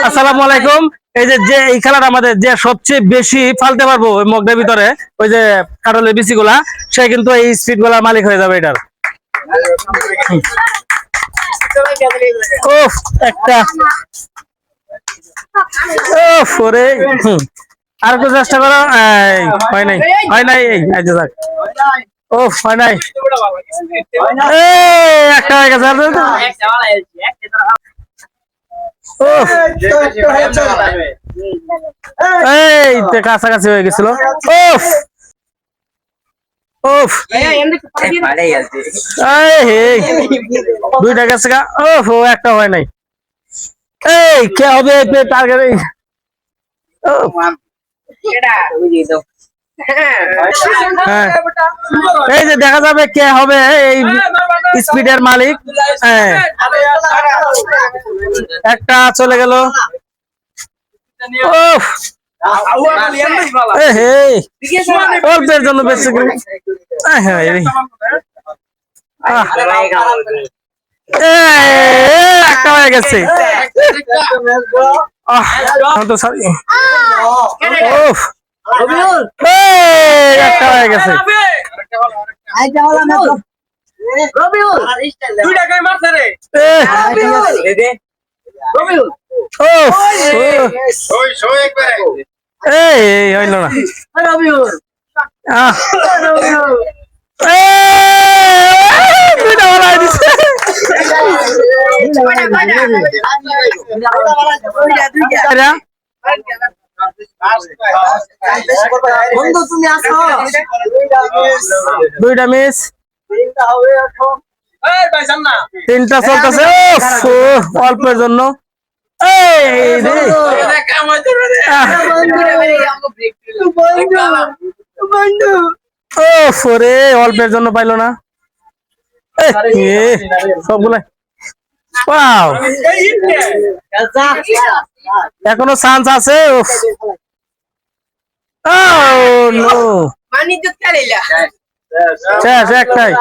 আসসালামু আলাইকুম। এই যে এই খেলাটা আমাদের যে সবচেয়ে বেশি ফালতে পারবো ওই মগটার ভিতরে ওই যে কাটলের বিচি গুলা, সে কিন্তু এই স্পিড গুলার মালিক হয়ে যাবে এটার। ওফ একটা ওফ ওরে আর একটু চেষ্টা করো। হয় নাই হয় নাই এই যে যাক ওফ হয় নাই। একটা হয়ে গেছে। এই কাছাকাছি হয়ে গেছিল। ওফ ওফ দুইটা গেছে গা। ওফ ও একটা হয় নাই। এই কে হবে টার্গেট? হ্যাঁ এই যে দেখা যাবে কে হবে এই স্পিডের মালিক। হ্যাঁ একটা চলে গেল। অল্পের জন্য বেঁচে গেল। একটা হয়ে গেছে। একটা হয়ে গেছে। এই হইল না। দুইটা মিস, তিনটা চলতেছে অল্পের জন্য। অল্পের জন্য পাইলো না সবগুলা। এখনো চান্স আছে। শেষ একটাই।